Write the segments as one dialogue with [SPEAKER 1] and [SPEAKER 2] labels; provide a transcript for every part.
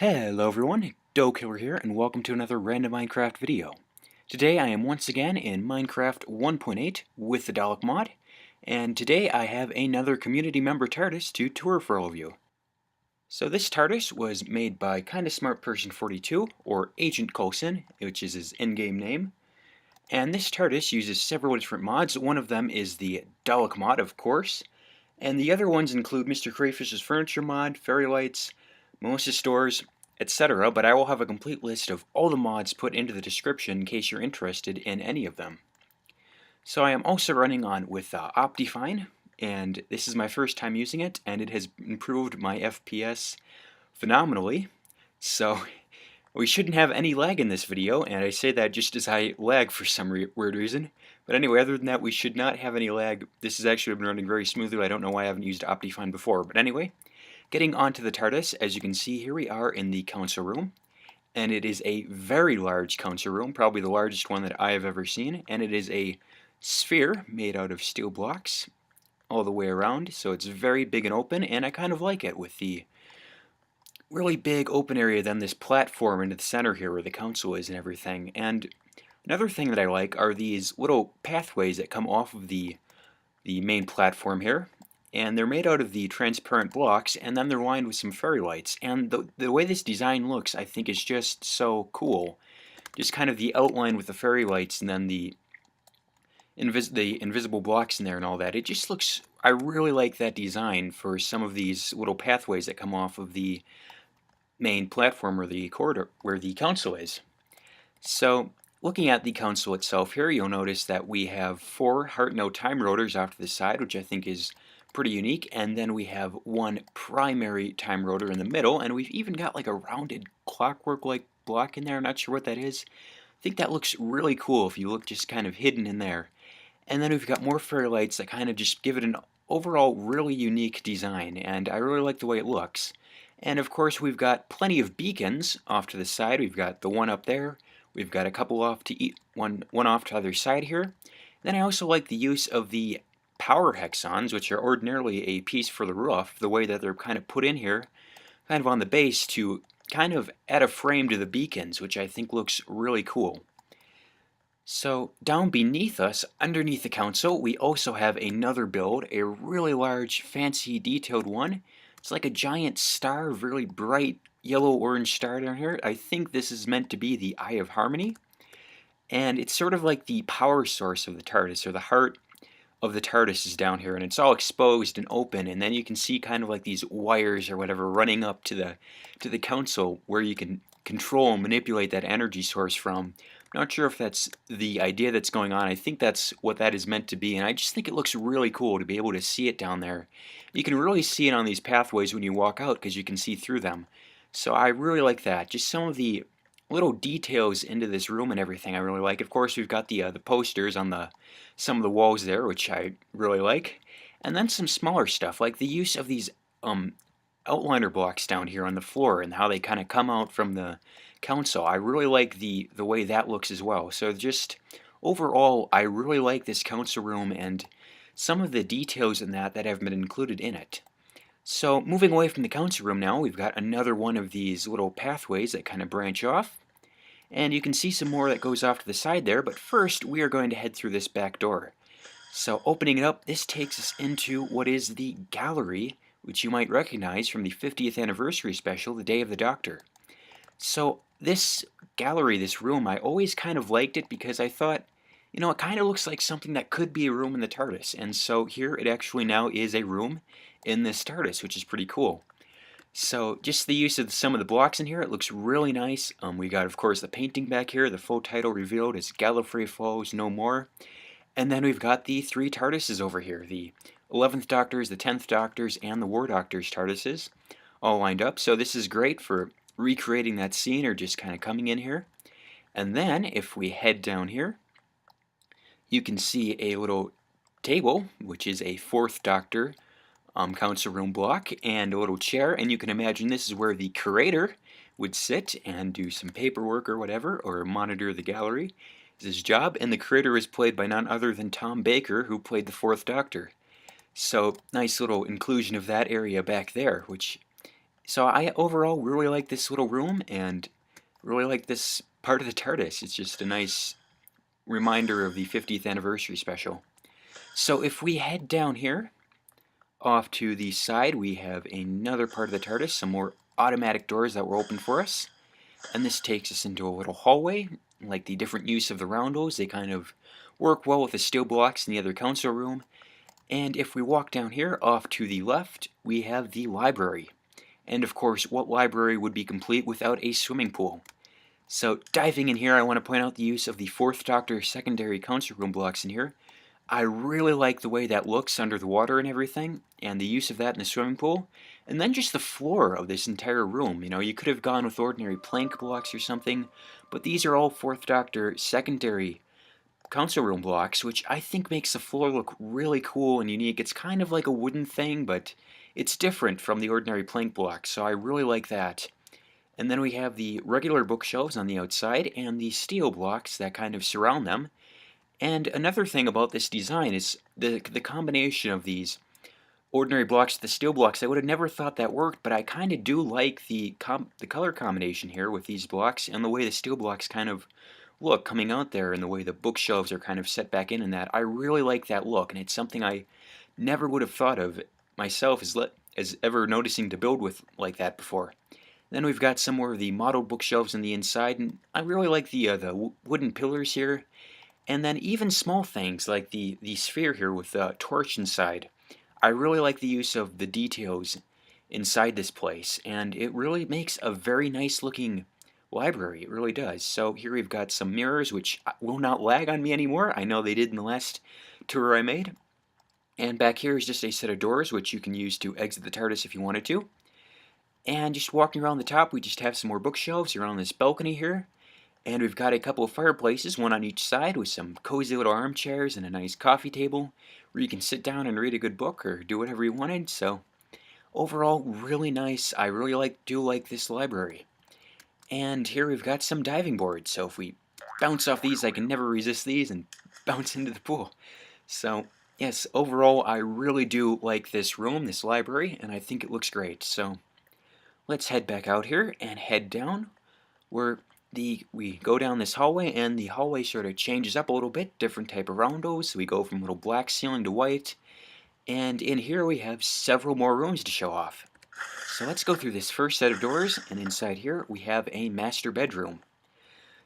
[SPEAKER 1] Hello everyone, Killer here, and welcome to another random Minecraft video. Today I am once again in Minecraft 1.8 with the Dalek Mod, and today I have another community member TARDIS to tour for all of you. So this TARDIS was made by KindaSmartPerson42, or Agent Coulson, which is his in-game name. And this TARDIS uses several different mods. One of them is the Dalek Mod, of course, and the other ones include MrCrayfishFurnitureMod, Fairylights, malisisdoors, etc., but I will have a complete list of all the mods put into the description in case you're interested in any of them. So I am also running on with Optifine, and this is my first time using it, and it has improved my FPS phenomenally. So we shouldn't have any lag in this video, and I say that just as I lag for some weird reason. But anyway, other than that, we should not have any lag. This has actually been running very smoothly. I don't know why I haven't used Optifine before, but anyway. Getting onto the TARDIS, as you can see here we are in the council room, and it is a very large council room, probably the largest one that I have ever seen, and it is a sphere made out of steel blocks all the way around, so it's very big and open, and I kind of like it with the really big open area, then this platform into the center here where the council is and everything. And another thing that I like are these little pathways that come off of the main platform here. And they're made out of the transparent blocks, and then they're lined with some fairy lights. And the way this design looks, I think, is just so cool. Just kind of the outline with the fairy lights, and then the invisible blocks in there and all that. It just looks, I really like that design for some of these little pathways that come off of the main platform or the corridor where the council is. So, looking at the console itself here, you'll notice that we have 4 heart node time rotors off to the side, which I think is pretty unique, and then we have 1 primary time rotor in the middle, and we've even got like a rounded clockwork-like block in there. I'm not sure what that is. I think that looks really cool if you look just kind of hidden in there. And then we've got more fairy lights that kind of just give it an overall really unique design, and I really like the way it looks. And of course we've got plenty of beacons off to the side. We've got the one up there. We've got a couple off to one off to either side here. Then I also like the use of the power hexons, which are ordinarily a piece for the roof, the way that they're kind of put in here, kind of on the base to kind of add a frame to the beacons, which I think looks really cool. So down beneath us, underneath the council, we also have another build, a really large, fancy, detailed one. It's like a giant star, really bright yellow-orange star down here. I think this is meant to be the Eye of Harmony. And it's sort of like the power source of the TARDIS, or the heart of the TARDIS is down here, and it's all exposed and open, and then you can see kind of like these wires or whatever running up to the council where you can control and manipulate that energy source from. I'm not sure if that's the idea that's going on. I think that's what that is meant to be, and I just think it looks really cool to be able to see it down there. You can really see it on these pathways when you walk out because you can see through them. So I really like that. Just some of the little details into this room and everything I really like. Of course, we've got the posters on some of the walls there, which I really like. And then some smaller stuff, like the use of these outliner blocks down here on the floor and how they kind of come out from the council. I really like the way that looks as well. So just overall, I really like this council room and some of the details in that have been included in it. So moving away from the council room now, we've got another one of these little pathways that kind of branch off. And you can see some more that goes off to the side there, but first we are going to head through this back door. So opening it up, this takes us into what is the gallery, which you might recognize from the 50th anniversary special, The Day of the Doctor. So this gallery, this room, I always kind of liked it because I thought, you know, it kind of looks like something that could be a room in the TARDIS. And so here it actually now is a room in this TARDIS, which is pretty cool. So just the use of some of the blocks in here, it looks really nice. We got, of course, the painting back here. The full title revealed is Gallifrey Falls No More. And then we've got the 3 TARDISes over here. The 11th Doctor's, the 10th Doctor's, and the War Doctor's TARDISes all lined up. So this is great for recreating that scene or just kind of coming in here. And then if we head down here, you can see a little table, which is a 4th Doctor council room block, and a little chair, and you can imagine this is where the curator would sit and do some paperwork or whatever, or monitor the gallery. It's his job, and the curator is played by none other than Tom Baker, who played the 4th Doctor. So nice little inclusion of that area back there, which So I overall really like this little room and really like this part of the TARDIS. It's just a nice reminder of the 50th anniversary special. So if we head down here, off to the side, we have another part of the TARDIS, some more automatic doors that were open for us. And this takes us into a little hallway. Like the different use of the roundos, they kind of work well with the steel blocks in the other council room. And if we walk down here, off to the left, we have the library. And of course, what library would be complete without a swimming pool? So diving in here, I want to point out the use of the 4th Doctor secondary council room blocks in here. I really like the way that looks under the water and everything, and the use of that in the swimming pool. And then just the floor of this entire room. You know, you could have gone with ordinary plank blocks or something, but these are all 4th Doctor secondary council room blocks, which I think makes the floor look really cool and unique. It's kind of like a wooden thing, but it's different from the ordinary plank blocks, so I really like that. And then we have the regular bookshelves on the outside and the steel blocks that kind of surround them. And another thing about this design is the combination of these ordinary blocks to the steel blocks. I would have never thought that worked, but I kind of do like the color combination here with these blocks and the way the steel blocks kind of look coming out there and the way the bookshelves are kind of set back in and that. I really like that look, and it's something I never would have thought of myself as ever noticing to build with like that before. Then we've got some more of the modeled bookshelves on the inside, and I really like the wooden pillars here. And then even small things like the sphere here with the torch inside. I really like the use of the details inside this place, and it really makes a very nice looking library. It really does. So here we've got some mirrors, which will not lag on me anymore. I know they did in the last tour I made. And back here is just a set of doors, which you can use to exit the TARDIS if you wanted to. And just walking around the top, we just have some more bookshelves around this balcony here. And we've got a couple of fireplaces, one on each side, with some cozy little armchairs and a nice coffee table where you can sit down and read a good book or do whatever you wanted. So overall, really nice. I really do like this library. And here we've got some diving boards. So if we bounce off these, I can never resist these and bounce into the pool. So yes, overall, I really do like this room, this library, and I think it looks great. So let's head back out here and head down where we go down this hallway, and the hallway sort of changes up a little bit, different type of roundos. So we go from little black ceiling to white, and in here we have several more rooms to show off. So let's go through this first set of doors, and inside here we have a master bedroom.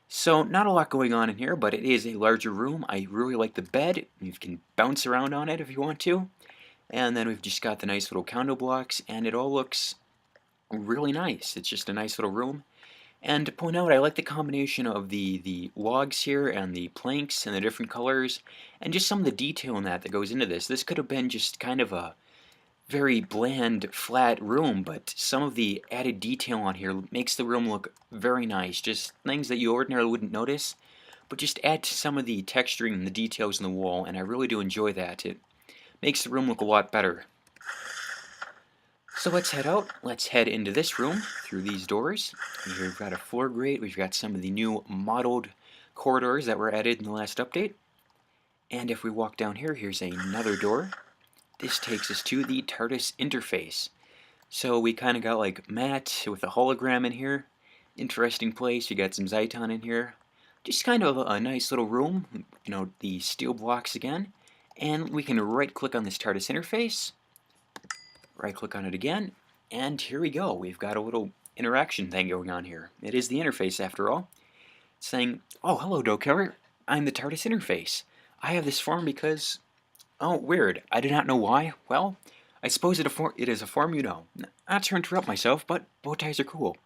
[SPEAKER 1] So not a lot going on in here, but it is a larger room. I really like the bed. You can bounce around on it if you want to. And then we've just got the nice little condo blocks, and it all looks really nice. It's just a nice little room. And to point out, I like the combination of the logs here and the planks and the different colors and just some of the detail in that goes into this. This could have been just kind of a very bland, flat room, but some of the added detail on here makes the room look very nice. Just things that you ordinarily wouldn't notice, but just add to some of the texturing and the details in the wall, and I really do enjoy that. It makes the room look a lot better. So let's head out. Let's head into this room through these doors. And here we've got a floor grate. We've got some of the new modeled corridors that were added in the last update. And if we walk down here, here's another door. This takes us to the TARDIS interface. So we kind of got like Matt with a hologram in here. Interesting place. You got some Zyton in here. Just kind of a nice little room. You know, the steel blocks again. And we can right click on this TARDIS interface. Right click on it again, and here we go. We've got a little interaction thing going on here. It is the interface after all. It's saying, oh, hello, Dokeller. I'm the TARDIS interface. I have this form because, oh, weird. I do not know why. Well, I suppose it is a form you know. Not to interrupt myself, but bow ties are cool.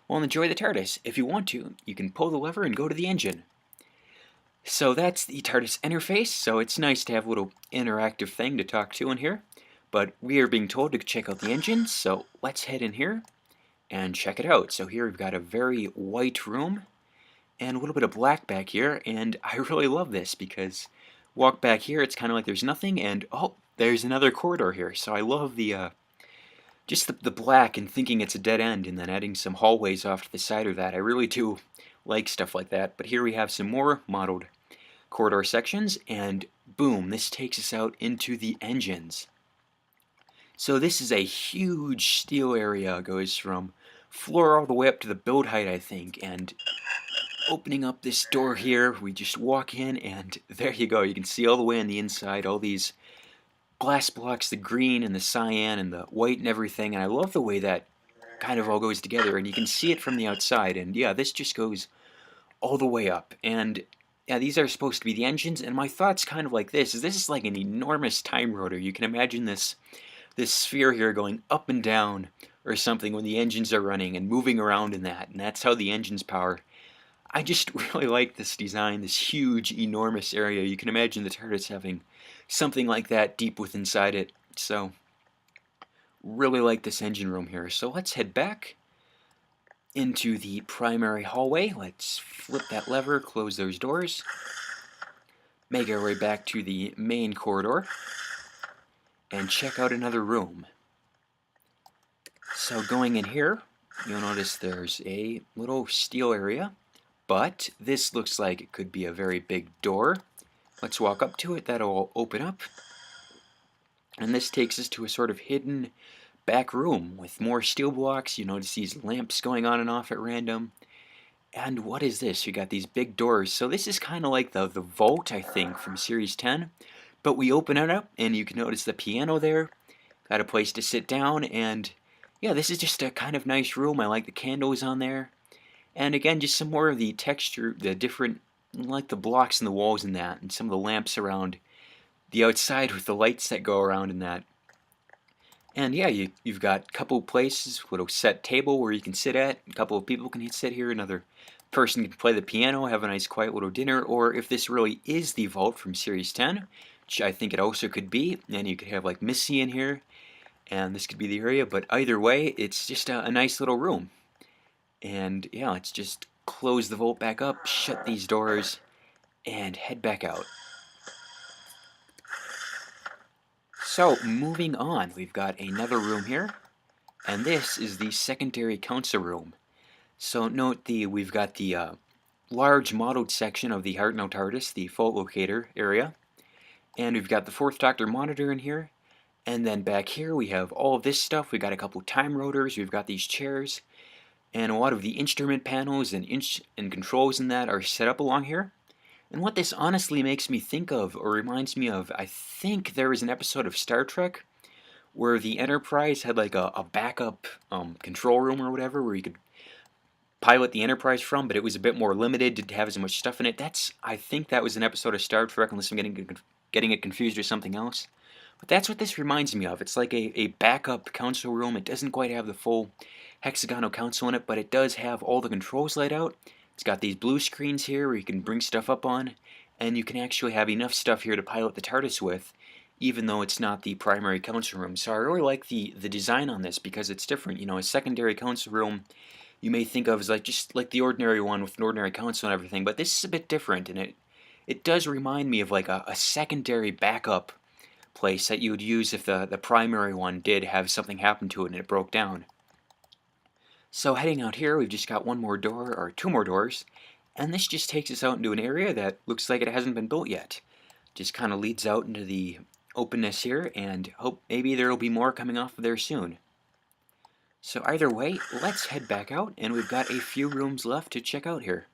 [SPEAKER 1] Well, enjoy the TARDIS. If you want to, you can pull the lever and go to the engine. So that's the TARDIS interface, so it's nice to have a little interactive thing to talk to in here. But we are being told to check out the engine, so let's head in here and check it out. So here we've got a very white room and a little bit of black back here, and I really love this because walk back here, it's kind of like there's nothing, and oh, there's another corridor here. So I love the just the black and thinking it's a dead end, and then adding some hallways off to the side of that. I really do like stuff like that. But here we have some more modeled corridor sections, and boom, this takes us out into the engines. So this is a huge steel area. It goes from floor all the way up to the build height, I think. And opening up this door here, we just walk in and there you go. You can see all the way on the inside, all these glass blocks, the green and the cyan and the white and everything. And I love the way that kind of all goes together, and you can see it from the outside. And yeah, this just goes all the way up. And yeah, these are supposed to be the engines, and my thoughts kind of like this is like an enormous time rotor. You can imagine this sphere here going up and down or something when the engines are running and moving around in that, and that's how the engines power. I just really like this design, this huge, enormous area. You can imagine the TARDIS having something like that deep within inside it. So, really like this engine room here. So let's head back into the primary hallway. Let's flip that lever, close those doors, make our way back to the main corridor, and check out another room. So going in here, you'll notice there's a little steel area, but this looks like it could be a very big door. Let's walk up to it. That'll open up. And this takes us to a sort of hidden back room with more steel blocks. You notice these lamps going on and off at random. And what is this? You got these big doors. So this is kind of like the vault, I think, from Series 10. But we open it up, and you can notice the piano there. Got a place to sit down, and yeah, this is just a kind of nice room. I like the candles on there. And again, just some more of the texture, the different, like the blocks in the walls and that, and some of the lamps around the outside with the lights that go around in that. And yeah, you've got a couple places, a little set table where you can sit at. A couple of people can sit here. Another person can play the piano, have a nice quiet little dinner. Or if this really is the vault from Series 10, which I think it also could be, and you could have like Missy in here, and this could be the area. But either way, it's just a nice little room. And yeah, let's just close the vault back up, shut these doors, and head back out. So, moving on, we've got another room here, and this is the secondary council room. So note we've got the large modeled section of the Hartnell TARDIS, the fault locator area, and we've got the 4th Doctor monitor in here, and then back here we have all of this stuff. We've got a couple time rotors, we've got these chairs, and a lot of the instrument panels and controls in that are set up along here. And what this honestly makes me think of, or reminds me of, I think there was an episode of Star Trek where the Enterprise had like a backup control room or whatever where you could pilot the Enterprise from, but it was a bit more limited, didn't have as much stuff in it. I think that was an episode of Star Trek, unless I'm getting it confused with something else. But that's what this reminds me of. It's like a backup console room. It doesn't quite have the full hexagonal console in it, but it does have all the controls laid out. It's got these blue screens here where you can bring stuff up on, and you can actually have enough stuff here to pilot the TARDIS with, even though it's not the primary console room. So I really like the design on this because it's different. You know, a secondary console room you may think of as just like the ordinary one with an ordinary console and everything, but this is a bit different, and it does remind me of like a secondary backup place that you would use if the primary one did have something happen to it and it broke down. So heading out here, we've just got one more door, or two more doors, and this just takes us out into an area that looks like it hasn't been built yet. Just kind of leads out into the openness here, and hope maybe there will be more coming off of there soon. So either way, let's head back out, and we've got a few rooms left to check out here.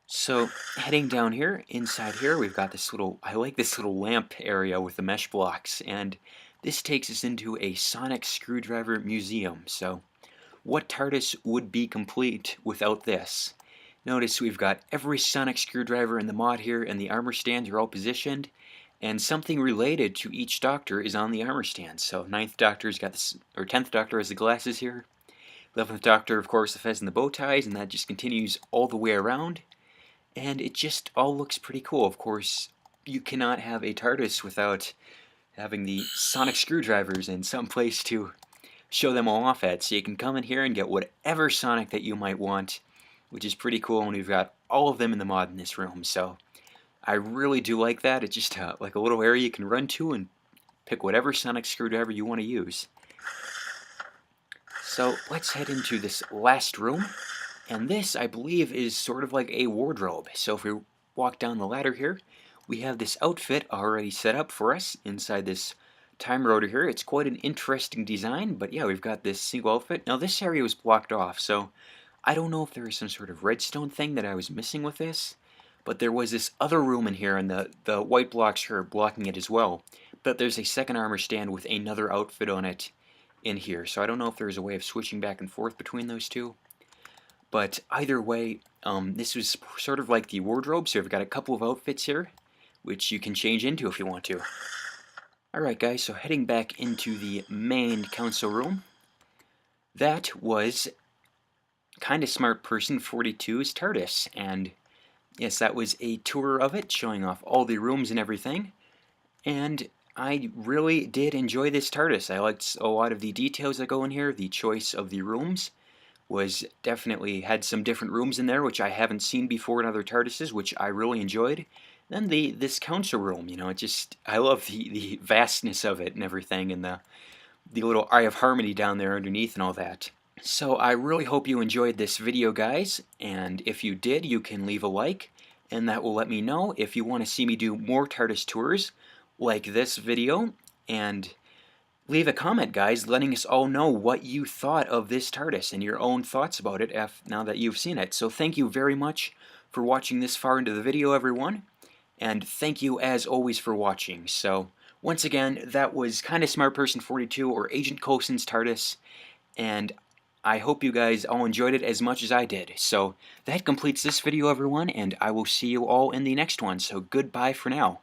[SPEAKER 1] So heading down here, inside here, we've got this little, I like this little lamp area with the mesh blocks, and this takes us into a sonic screwdriver museum. So what TARDIS would be complete without this? Notice we've got every sonic screwdriver in the mod here, and the armor stands are all positioned, and something related to each Doctor is on the armor stand. So 9th Doctor's got this, or 10th Doctor has the glasses here. 11th Doctor, of course, the fez and the bow ties, and that just continues all the way around. And it just all looks pretty cool. Of course, you cannot have a TARDIS without having the sonic screwdrivers and some place to show them all off at. So you can come in here and get whatever sonic that you might want, which is pretty cool, and we've got all of them in the mod in this room. So I really do like that. It's just like a little area you can run to and pick whatever sonic screwdriver you want to use. So let's head into this last room. And this, I believe, is sort of like a wardrobe. So if we walk down the ladder here, we have this outfit already set up for us inside this timer rotor here. It's quite an interesting design, but yeah, we've got this single outfit. Now this area was blocked off, so I don't know if there was some sort of redstone thing that I was missing with this, but there was this other room in here, and the white blocks here are blocking it as well. But there's a second armor stand with another outfit on it in here, so I don't know if there's a way of switching back and forth between those two. But either way, this was sort of like the wardrobe, so we've got a couple of outfits here, which you can change into if you want to. Alright guys, so heading back into the main council room, that was KindaSmartPerson42's TARDIS, and yes, that was a tour of it, showing off all the rooms and everything, and I really did enjoy this TARDIS. I liked a lot of the details that go in here. The choice of the rooms was definitely had some different rooms in there, which I haven't seen before in other TARDISes, which I really enjoyed. Then this council room, you know, I love the vastness of it and everything, and the little Eye of Harmony down there underneath and all that. So I really hope you enjoyed this video, guys, and if you did, you can leave a like, and that will let me know if you want to see me do more TARDIS tours like this video, and leave a comment, guys, letting us all know what you thought of this TARDIS and your own thoughts about it now that you've seen it. So thank you very much for watching this far into the video, everyone, and thank you as always for watching. So once again, that was KindaSmartPerson42 or Agent Coulson's TARDIS, and I hope you guys all enjoyed it as much as I did. So that completes this video, everyone, and I will see you all in the next one. So goodbye for now.